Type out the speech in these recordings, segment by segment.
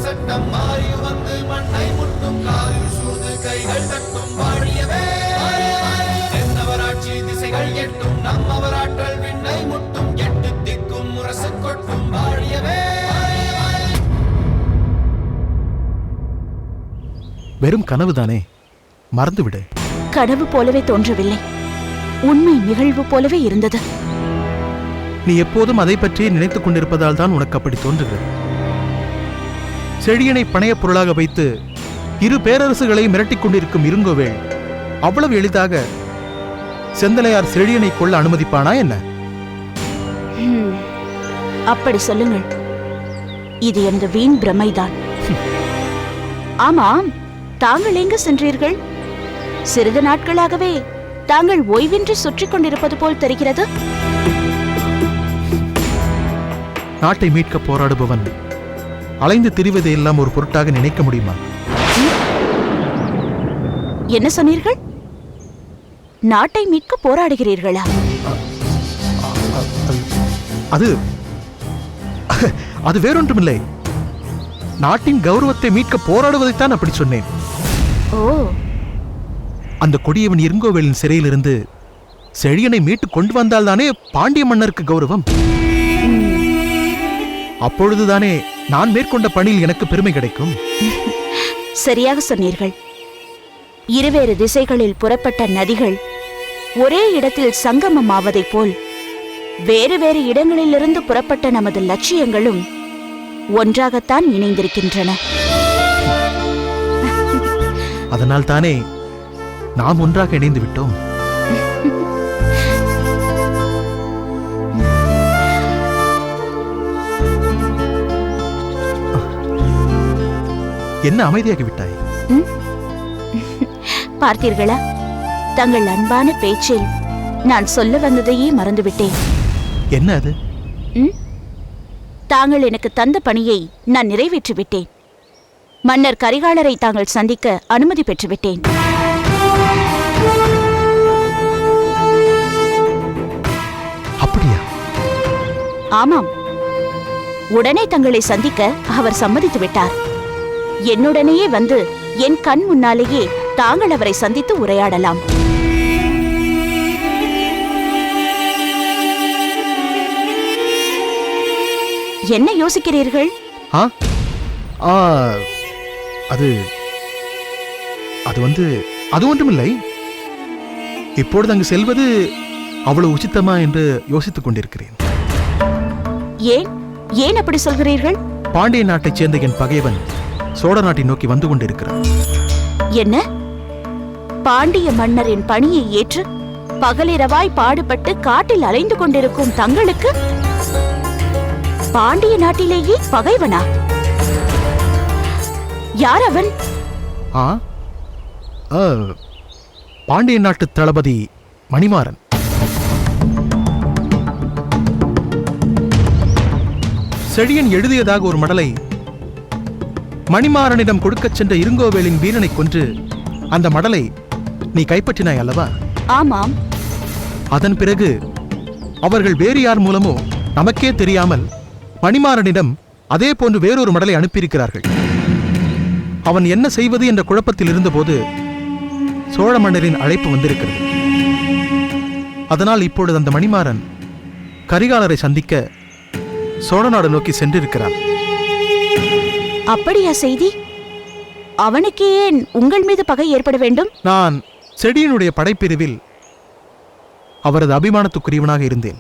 சட்டம் மாறி வந்து மண்ணை முட்டும் காலில் சூழ்ந்து கைகள் தட்டும் வாழியவே என்னவராட்சி திசைகள் எட்டும் நம்மவராற்றல் விண்ணை முட்டும் எட்டு திக்கும் முரசு கொட்டும் வாழியவே. வெறும் கனவுதானே, மறந்துவிடு. கனவு போலவே தோன்றவில்லை, உண்மை நிகழ்வு போலவே இருந்தது. நீ எப்போதும் அதை பற்றியே நினைத்துக் கொண்டிருப்பதால் தான் உனக்கு அப்படி தோன்றுகிறது. செழியனை பணையப் பொருளாக வைத்து இரு பேரரசுகளை மிரட்டிக் கொண்டிருக்கும் இருங்கோவேள் அவ்வளவு எளிதாக செந்தலையார் செழியனை கொள்ள அனுமதிப்பானா என்ன? அப்படி சொல்லுங்கள், இது எனது வீண் பிரமைதான். ஆமாம், தாங்கள் எங்கு சென்றீர்கள்? சிறிது நாட்களாகவே தாங்கள் ஓய்வின்றி சுற்றிக் கொண்டிருப்பது போல் தெரிகிறது. நாட்டை மீட்க போராடுபவன் அலைந்து திரிவதை எல்லாம் ஒரு பொருட்டாக நினைக்க முடியுமா? என்ன சொன்னீர்கள்? நாட்டை மீட்க போராடுகிறீர்களா? அது அது வேறொன்றுமில்லை. நாட்டின் கௌரவத்தை மீட்க போராடுவதைத்தான் அப்படி சொன்னேன். ஓ, அந்த கொடியவன் இருங்கோவேலின் சிறையிலிருந்து செழியனை மீட்டு கொண்டு வந்தால்தானே பாண்டிய மன்னருக்கு கௌரவம். அப்பொழுதுதானே நான் மேற்கொண்ட பணியில் எனக்கு பெருமை கிடைக்கும். சரியாக சொன்னீர்கள். இருவேறு திசைகளில் புறப்பட்ட நதிகள் ஒரே இடத்தில் சங்கமம் ஆவதைப் போல் வேறு வேறு இடங்களிலிருந்து புறப்பட்ட நமது லட்சியங்களும் ஒன்றாகத்தான் இணைந்திருக்கின்றன. அதனால் தானே நாம் ஒன்றாக இணைந்து விட்டோம். என்ன அமைதியாகி விட்டாய்? பார்த்தீர்களா, தங்கள் அன்பான பேச்சில் நான் சொல்ல வந்ததையே மறந்துவிட்டேன். என்ன அது? தாங்கள் எனக்கு தந்த பணியை நான் நிறைவேற்றிவிட்டேன். மன்னர் கரிகாலரை தாங்கள் சந்திக்க அனுமதி பெற்றுவிட்டேன். அப்படியா? ஆமாம், உடனே தங்களை சந்திக்க அவர் சம்மதித்து விட்டார். என்னுடனேயே வந்து என் கண் முன்னாலேயே தாங்கள் அவரை சந்தித்து உரையாடலாம். என்ன யோசிக்கிறீர்கள்? அது அது ஒன்றுமில்லை. இப்பொழுது அங்கு செல்வது அவ்வளவு உச்சித்தமா என்று யோசித்துக் கொண்டிருக்கிறேன். ஏன் அப்படி சொல்கிறீர்கள்? பாண்டிய நாட்டைச் சேர்ந்த என் பகைவன் சோழ நாட்டை நோக்கி வந்து கொண்டிருக்கிறார். என்ன? பாண்டிய மன்னரின் பணியை ஏற்று பகலிரவாய் பாடுபட்டு காட்டில் அலைந்து கொண்டிருக்கும் தங்களுக்கு பாண்டிய நாட்டிலேயே பகைவனா? யார் அவன்? பாண்டிய நாட்டு தளபதி மணிமாறன். செழியன் எழுதியதாக ஒரு மடலை மணிமாறனிடம் கொடுக்கச் சென்ற இருங்கோவேலின் வீரனை கொன்று அந்த மடலை நீ கைப்பற்றினாய் அல்லவா? ஆமாம். அதன் பிறகு அவர்கள் வேறு யார் மூலமோ நமக்கே தெரியாமல் மணிமாறனிடம் அதே போன்று வேறொரு மடலை அனுப்பியிருக்கிறார்கள். அவன் என்ன செய்வது என்ற குழப்பத்தில் இருந்தபோது சோழ மன்னரின் அழைப்பு வந்திருக்கிறது. அதனால் இப்பொழுது அந்த மணிமாறன் கரிகாலரை சந்திக்க சோழ நாடு நோக்கி சென்றிருக்கிறான். அப்படியா செய்தி? அவனுக்கு ஏன் உங்கள் மீது பகை ஏற்பட வேண்டும்? நான் செடியனுடைய படைப்பிரிவில் அவரது அபிமானத்துக்குரியவனாக இருந்தேன்.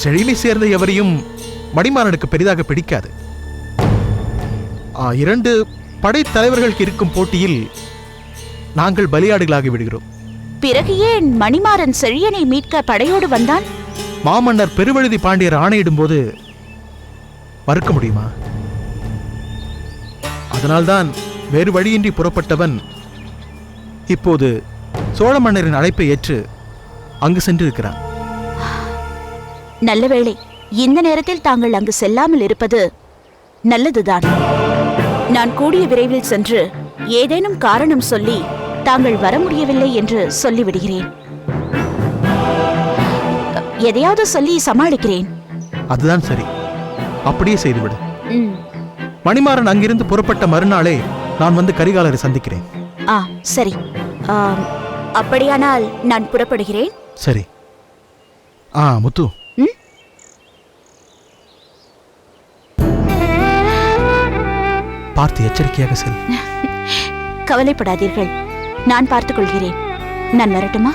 செழியனை சேர்ந்த எவரையும் மணிமாறனுக்கு பெரிதாக பிடிக்காது. இரண்டு படைத்தலைவர்களுக்கு இருக்கும் போட்டியில் நாங்கள் பலியாடுகளாகி விடுகிறோம். பிறகு ஏன் மணிமாறன் செழியனை மீட்க படையோடு வந்தான்? மாமன்னர் பெருவழுதி பாண்டியர் ஆணையிடும் போது மறுக்க முடியுமா? அதனால்தான் வேறு வழியின்றி புறப்பட்டவன் இப்போது சோழ மன்னரின் அழைப்பை ஏற்று அங்கு சென்றிருக்கிறான். நல்ல வேளை, இந்த நேரத்தில் தாங்கள் அங்கு செல்லாமல் இருப்பது நல்லதுதான். நான் கூடிய விரைவில் சென்று ஏதேனும் காரணம் சொல்லி தாங்கள் வர முடியவில்லை என்று சொல்லிவிடுகிறேன். எதையாவது சொல்லி சமாளிக்கிறேன். அதுதான் சரி. அப்படியே செய்துவிடு. ம். மணிமாறன் அங்கிருந்து புறப்பட்ட மறுநாளே நான் வந்து கரிகாலரை சந்திக்கிறேன். ஆ, சரி. அப்படியானால் நான் புறப்படுகிறேன். சரி. முத்து, ம்? பார்த்து எச்சரிக்கையாக செல். கவலைப்படாதீர்கள், நான் பார்த்துக் கொள்கிறேன். நான் வரட்டுமா?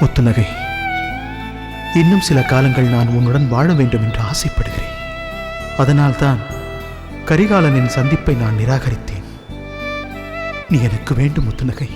முத்துநகை, இன்னும் சில காலங்கள் நான் உன்னுடன் வாழ வேண்டும் என்று ஆசைப்படுகிறேன். அதனால்தான் கரிகாலனின் சந்திப்பை நான் நிராகரித்தேன். நீ எனக்கு வேண்டும் முத்துநகை.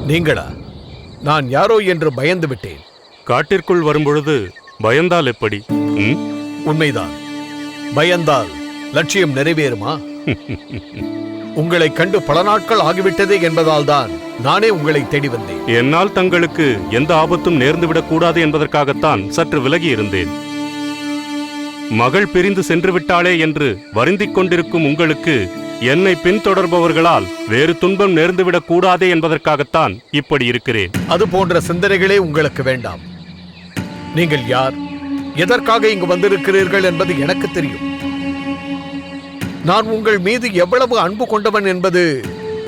நீங்களா? நான் யாரோ என்று பயந்து விட்டேன். காட்டிற்குள் வரும்பொழுது பயந்தால் எப்படி? உண்மைதான். பயந்தால் லட்சியம் நிறைவேறுமா? உங்களை கண்டு பல நாட்கள் ஆகிவிட்டதே என்பதால் தான் நானே உங்களை தேடி வந்தேன். என்னால் தங்களுக்கு எந்த ஆபத்தும் நேர்ந்துவிடக் கூடாது என்பதற்காகத்தான் சற்று விலகி இருந்தேன். மகள் பிரிந்து சென்று விட்டாளே என்று வருந்திக் கொண்டிருக்கும் உங்களுக்கு என்னை பின்தொடர்பவர்களால் வேறு துன்பம் நேர்ந்துவிடக் கூடாதே என்பதற்காகத்தான் இப்படி இருக்கிறேன். அது போன்ற சிந்தனைகளே உங்களுக்கு வேண்டாம். நீங்கள் யார், எதற்காக இங்கு வந்திருக்கிறீர்கள் என்பது எனக்கு தெரியும். நான் உங்கள் மீது எவ்வளவு அன்பு கொண்டவன் என்பது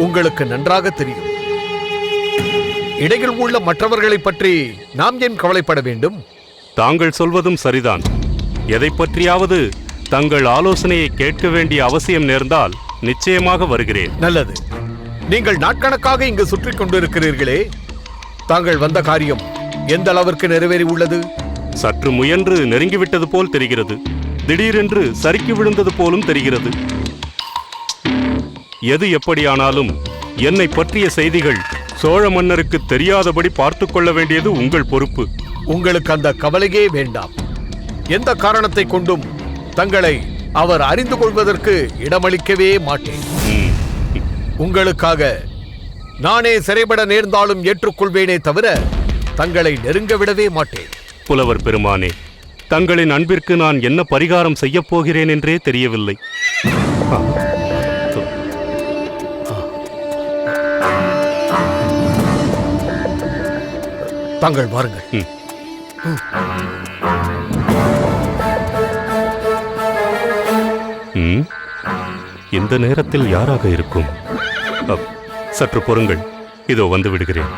உங்களுக்கு நன்றாக தெரியும். இடையில் உள்ள மற்றவர்களை பற்றி நாம் ஏன் கவலைப்பட வேண்டும்? தாங்கள் சொல்வதும் சரிதான். எதை பற்றியாவது தங்கள் ஆலோசனையை கேட்க வேண்டிய அவசியம் நேர்ந்தால் நிச்சயமாக வருகிறேன். நல்லது. நீங்கள் நாட்கணக்காக இங்கு சுற்றி கொண்டிருக்கிறீர்களே, தாங்கள் வந்த காரியம் எந்த அளவிற்கு நிறைவேறி உள்ளது? சற்று முயன்று நெருங்கிவிட்டது போல் தெரிகிறது. திடீரென்று சறுக்கி விழுந்தது போலும் தெரிகிறது. எது எப்படியானாலும் என்னை பற்றிய செய்திகள் சோழ மன்னருக்கு தெரியாதபடி பார்த்து கொள்ள வேண்டியது உங்கள் பொறுப்பு. உங்களுக்கு அந்த கவலையே வேண்டாம். எந்த காரணத்தை கொண்டும் தங்களை அவர் அறிந்து கொள்வதற்கு இடமளிக்கவே மாட்டேன். உங்களுக்காக நானே சிறைபட நேர்ந்தாலும் ஏற்றுக்கொள்வேனே தவிர தங்களை நெருங்க விடவே மாட்டேன். புலவர் பெருமானே, தங்களின் அன்பிற்கு நான் என்ன பரிகாரம் செய்யப் போகிறேன் என்றே தெரியவில்லை. தாங்கள் வாருங்கள். இந்த நேரத்தில் யாராக இருக்கும்? சற்று பொறுங்கள், இதோ வந்து விடுகிறேன்.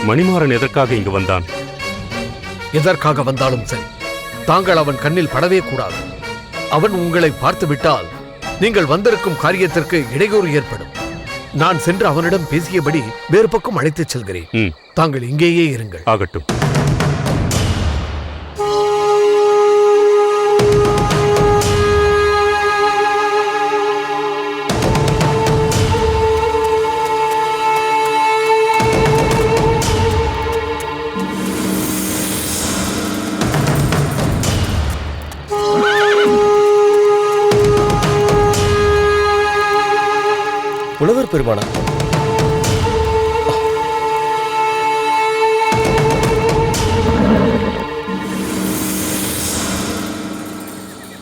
மணிமாறன் எதற்காக இங்கு வந்தான்? எதற்காக வந்தாலும் சரி, தாங்கள் அவன் கண்ணில் படவே கூடாது. அவன் உங்களை பார்த்து விட்டால் நீங்கள் வந்திருக்கும் காரியத்திற்கு இடையூறு ஏற்படும். நான் சென்று அவனிடம் பேசியபடி வேறு பக்கம் அழைத்துச் செல்கிறேன். தாங்கள் இங்கேயே இருங்கள். ஆகட்டும். புலவர் பெருமானா,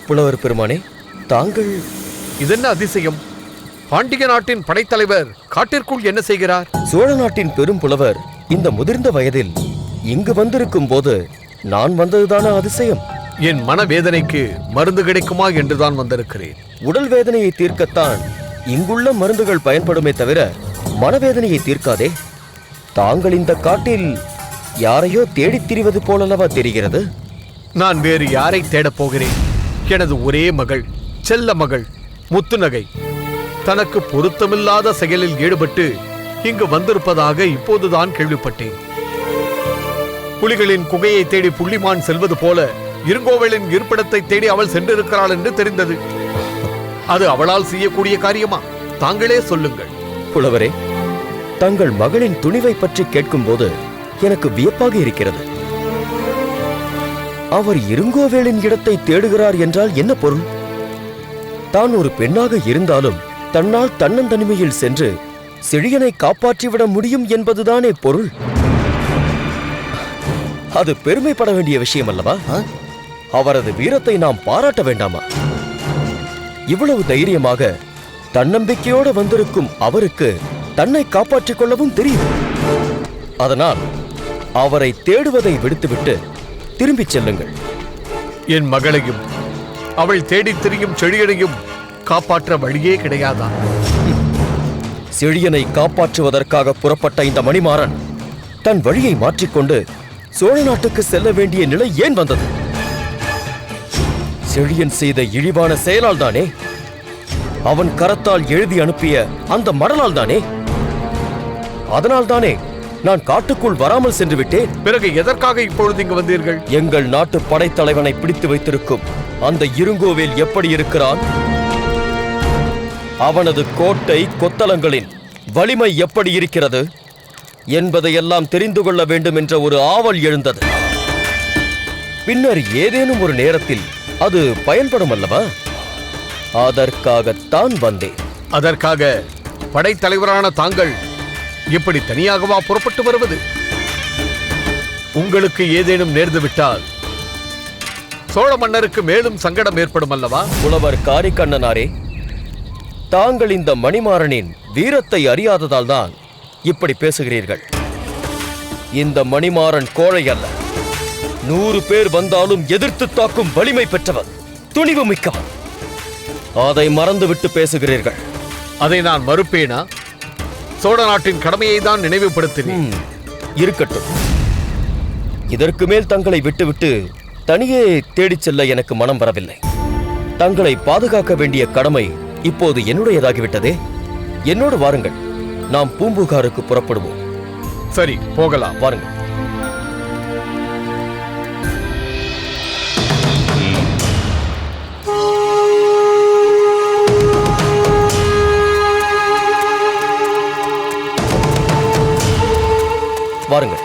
புலவர் பெருமானே, தாங்கள் இதென்ன அதிசயம்? பாண்டிய நாட்டின் படைத்தலைவர் காட்டிற்குள் என்ன செய்கிறார்? சோழ நாட்டின் பெரும் புலவர் இந்த முதிர்ந்த வயதில் இங்கு வந்திருக்கும் போது நான் வந்ததுதான அதிசயம்? என் மனவேதனைக்கு மருந்து கிடைக்குமா என்றுதான் வந்திருக்கிறேன். உடல் வேதனையை தீர்க்கத்தான் இங்குள்ள மருந்துகள் பயன்படுமே தவிர மனவேதனையை தீர்க்காதே. தாங்கள் இந்த காட்டில் யாரையோ தேடித் திரிவது போலல்லவா தெரிகிறது? நான் வேறு யாரை தேடப் போகிறேன்? எனது ஒரே மகள், செல்ல மகள் முத்துநகை தனக்கு பொருத்தமில்லாத செயலில் ஈடுபட்டு இங்கு வந்திருப்பதாக இப்போதுதான் கேள்விப்பட்டேன். புலிகளின் குகையை தேடி புள்ளிமான் செல்வது போல இருங்கோவேலின் இருப்பிடத்தை தேடி அவள் சென்றிருக்கிறாள் என்று தெரிந்தது. அது அவளால் செய்யக்கூடிய காரியமா? தாங்களே சொல்லுங்கள். புலவரே, தங்கள் மகளின் துணிவை பற்றி கேட்கும்போது எனக்கு வியப்பாக இருக்கிறது. அவர் இருங்கோவேலின் இடத்தை தேடுகிறார் என்றால் என்ன பொருள்? தான் ஒரு பெண்ணாக இருந்தாலும் தன்னால் தன்னந்தனிமையில் சென்று செழியனை காப்பாற்றிவிட முடியும் என்பதுதானே பொருள். அது பெருமைப்பட வேண்டிய விஷயம் அல்லவா? அவரது வீரத்தை நாம் பாராட்ட வேண்டாமா? இவ்வளவு தைரியமாக தன்னம்பிக்கையோடு வந்திருக்கும் அவருக்கு தன்னை காப்பாற்றிக் கொள்ளவும் தெரியும். அதனால் அவரை தேடுவதை விடுத்துவிட்டு திரும்பிச் செல்லுங்கள். என் மகளையும் அவள் தேடித் திரியும் செழியனையும் காப்பாற்ற வழியே கிடையாதா? செழியனை காப்பாற்றுவதற்காக புறப்பட்ட இந்த மணிமாறன் தன் வழியை மாற்றிக்கொண்டு சோழ நாட்டுக்கு செல்ல வேண்டிய நிலை ஏன் வந்தது? செழியன் செய்த இழிவான செயலால் தானே? அவன் கரத்தால் எழுதி அனுப்பிய அந்த மடலால் தானே? அதனால் தானே நான் காட்டுக்குள் வராமல் சென்று விட்டேன். பிறகு எதற்காக இப்பொழுது இங்கு வந்தீர்கள்? எங்கள் நாட்டு படைத்தலைவனை பிடித்து வைத்திருக்கும் அந்த இருங்கோவேல் எப்படி இருக்கிறான், அவனது கோட்டை கொத்தளங்களின் வலிமை எப்படி இருக்கிறது என்பதையெல்லாம் தெரிந்து கொள்ள வேண்டும் என்ற ஒரு ஆவல் எழுந்தது. பின்னர் ஏதேனும் ஒரு நேரத்தில் அது பயன்படும் அல்லவா? அதற்காகத்தான் வந்தேன். அதற்காக படைத்தலைவரான தாங்கள் இப்படி தனியாகவா புறப்பட்டு வருவது? உங்களுக்கு ஏதேனும் நேர்ந்து விட்டால் சோழ மன்னருக்கு மேலும் சங்கடம் ஏற்படும் அல்லவா? புலவர் காரிக்கண்ணனாரே, தாங்கள் இந்த மணிமாறனின் வீரத்தை அறியாததால் தான் இப்படி பேசுகிறீர்கள். இந்த மணிமாறன் கோழை அல்ல. 100 பேர் வந்தாலும் எதிர்த்து தாக்கும் வலிமை பெற்றவன், துணிவு மிக்கவன். அதை மறந்துவிட்டு பேசுகிறீர்கள். அதை நான் மறுப்பேனா? சோழ நாட்டின் கடமையை தான் நினைவுபடுத்தினேன். இருக்கட்டும். இதற்கு மேல் தங்களை விட்டுவிட்டு தனியே தேடிச் செல்ல எனக்கு மனம் வரவில்லை. தங்களை பாதுகாக்க வேண்டிய கடமை இப்போது என்னுடையதாகிவிட்டதே. என்னோடு வாருங்கள், நாம் பூம்புகாருக்கு புறப்படுவோம். சரி, போகலாம். வாருங்கள். வாருங்கள்.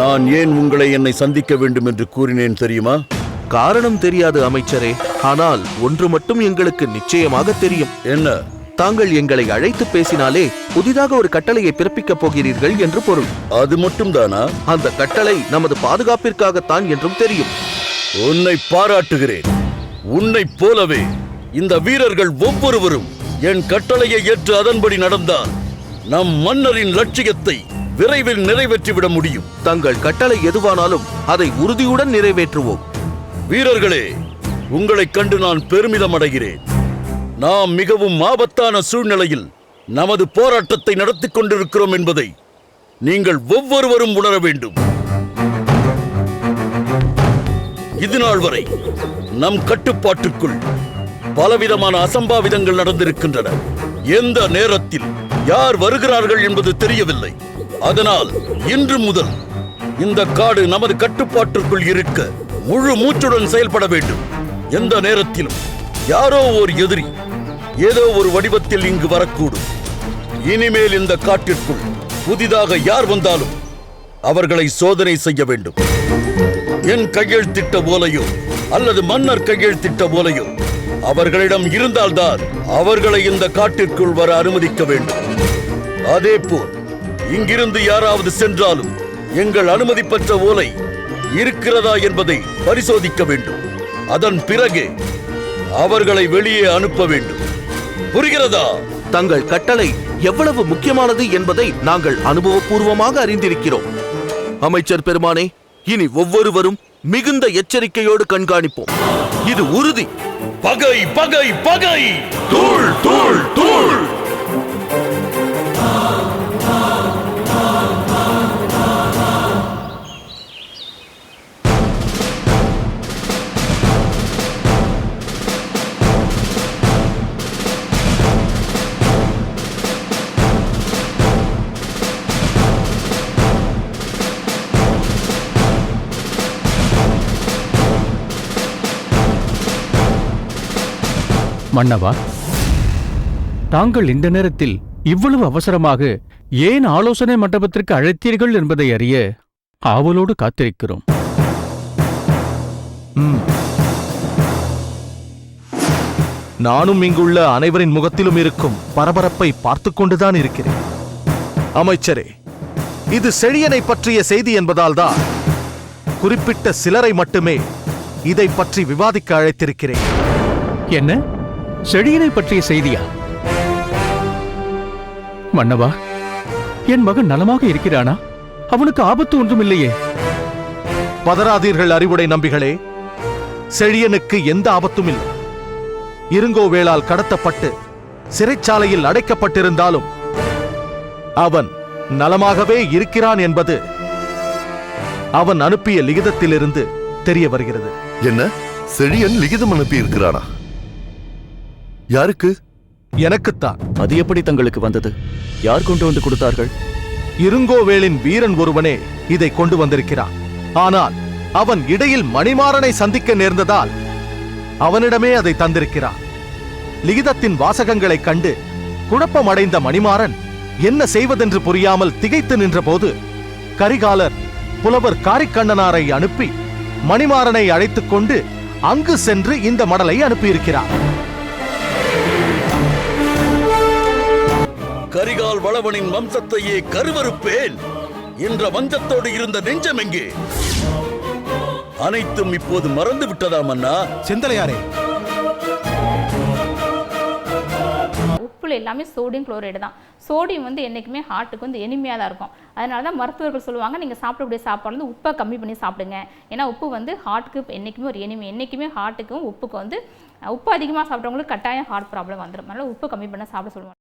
நான் ஏன் உங்களை என்னை சந்திக்க வேண்டும் என்று கூறினேன் தெரியுமா? காரணம் தெரியாது அமைச்சரே. ஆனால் ஒன்று மட்டும் எங்களுக்கு நிச்சயமாக தெரியும். என்ன? தாங்கள் எங்களை அழைத்து பேசினாலே புதிதாக ஒரு கட்டளையை பிறப்பிக்கப் போகிறீர்கள் என்று பொருள். அது மட்டும் தானா? அந்த கட்டளை நமது பாதுகாப்பிற்காகத்தான் என்றும் தெரியும். உன்னை பாராட்டுகிறேன். உன்னைப் போலவே இந்த வீரர்கள் ஒவ்வொருவரும் என் கட்டளையை ஏற்று அதன்படி நடந்தால் நம் மன்னரின் லட்சியத்தை விரைவில் நிறைவேற்றிவிட முடியும். தங்கள் கட்டளை எதுவானாலும் அதை உறுதியுடன் நிறைவேற்றுவோம். வீரர்களே, உங்களைக் கண்டு நான் பெருமிதம் அடைகிறேன். நாம் மிகவும் ஆபத்தான சூழ்நிலையில் நமது போராட்டத்தை நடத்திக் கொண்டிருக்கிறோம் என்பதை நீங்கள் ஒவ்வொருவரும் உணர வேண்டும். இதுநாள் வரை நம் கட்டுப்பாட்டுக்குள் பலவிதமான அசம்பாவிதங்கள் நடந்திருக்கின்றன. எந்த நேரத்தில் யார் வருகிறார்கள் என்பது தெரியவில்லை. அதனால் இன்று முதல் இந்த காடு நமது கட்டுப்பாட்டிற்குள் இருக்க முழு மூச்சுடன் செயல்பட வேண்டும். எந்த நேரத்திலும் யாரோ ஒரு எதிரி ஏதோ ஒரு வடிவத்தில் இங்கு வரக்கூடும். இனிமேல் இந்த காட்டிற்குள் புதிதாக யார் வந்தாலும் அவர்களை சோதனை செய்ய வேண்டும். என் கையெழுத்திட்ட ஓலையோ அல்லது மன்னர் கையெழுத்திட்ட ஓலையோ அவர்களிடம் இருந்தால்தான் அவர்களை இந்த காட்டிற்குள் வர அனுமதிக்க வேண்டும். அதேபோல் இங்கிருந்து யாராவது சென்றாலும் எங்கள் அனுமதி பெற்ற ஓலை இருக்கிறதா என்பதை பரிசோதிக்க வேண்டும். அதன் பிறகே அவர்களை வெளியே அனுப்ப வேண்டும். புரிகிறதா? தங்கள் கட்டளை எவ்வளவு முக்கியமானது என்பதை நாங்கள் அனுபவபூர்வமாக அறிந்திருக்கிறோம். அமைச்சர் பெருமானே, இனி ஒவ்வொருவரும் மிகுந்த எச்சரிக்கையோடு கண்காணிப்போம். இது உறுதி. பகை பகை பகை, தூள் தூள் தூள். மன்னவா, தாங்கள் இந்த நேரத்தில் இவ்வளவு அவசரமாக ஏன் ஆலோசனை மண்டபத்திற்கு அழைத்தீர்கள் என்பதை அறிய ஆவலோடு காத்திருக்கிறோம். நானும் இங்குள்ள அனைவரின் முகத்திலும் இருக்கும் பரபரப்பை பார்த்துக் கொண்டுதான் இருக்கிறேன். அமைச்சரே, இது செழியனை பற்றிய செய்தி என்பதால்தான் குறிப்பிட்ட சிலரை மட்டுமே இதை பற்றி விவாதிக்க அழைத்திருக்கிறேன். என்ன, செழியனை பற்றிய செய்தியா? மன்னவா, என் மகன் நலமாக இருக்கிறானா? அவனுக்கு ஆபத்து ஒன்றும் இல்லையே? பதறாதீர்கள் அறிவுடை நம்பிகளே, செழியனுக்கு எந்த ஆபத்தும் இல்லை. இருங்கோவேளால் கடத்தப்பட்டு சிறைச்சாலையில் அடைக்கப்பட்டிருந்தாலும் அவன் நலமாகவே இருக்கிறான் என்பது அவன் அனுப்பிய லிகிதத்திலிருந்து தெரிய வருகிறது. என்ன, செழியன் லிகிதம் அனுப்பி இருக்கிறானா? யாருக்கு? எனக்குத்தான். அது எப்படி தங்களுக்கு வந்தது? யார் கொண்டு வந்து கொடுத்தார்கள்? இருங்கோவேளின் வீரன் ஒருவனே இதை கொண்டு வந்திருக்கிறான். ஆனால் அவன் இடையில் மணிமாறனை சந்திக்க நேர்ந்ததால் அவனிடமே அதை தந்திருக்கிறான். லிகிதத்தின் வாசகங்களைக் கண்டு குழப்பமடைந்த மணிமாறன் என்ன செய்வதென்று புரியாமல் திகைத்து நின்றபோது கரிகாலர் புலவர் காரிக்கண்ணனாரை அனுப்பி மணிமாறனை அழைத்துக் கொண்டு அங்கு சென்று இந்த மடலை அனுப்பியிருக்கிறார். கரிகால் வளவனின் வம்சத்தையே கருவறுப்பேன் என்ற வஞ்சத்தோடு இருந்த நெஞ்சம் எங்கே? அனைத்தும் இப்போது மறந்து விட்டதா மன்னா? செந்தலையாரே, உப்புல எல்லாமே சோடியம் குளோரைடு தான். சோடியம் வந்து என்றைக்குமே ஹார்ட்டுக்கு வந்து எனிமையாக தான் இருக்கும். அதனால தான் மருத்துவர்கள் சொல்லுவாங்க, நீங்கள் சாப்பிடக்கூடிய சாப்பாடு வந்து உப்பை கம்மி பண்ணி சாப்பிடுங்க. ஏன்னா உப்பு வந்து ஹார்ட்டுக்கு என்றைக்குமே ஒரு எனிமை. என்றைக்குமே ஹார்ட்டுக்கும் உப்புக்கு வந்து உப்பு அதிகமாக சாப்பிட்றவங்களுக்கு கட்டாயம் ஹார்ட் ப்ராப்ளம் வந்துடும். அதனால் உப்பு கம்மி பண்ண சாப்பிட சொல்லுவாங்க.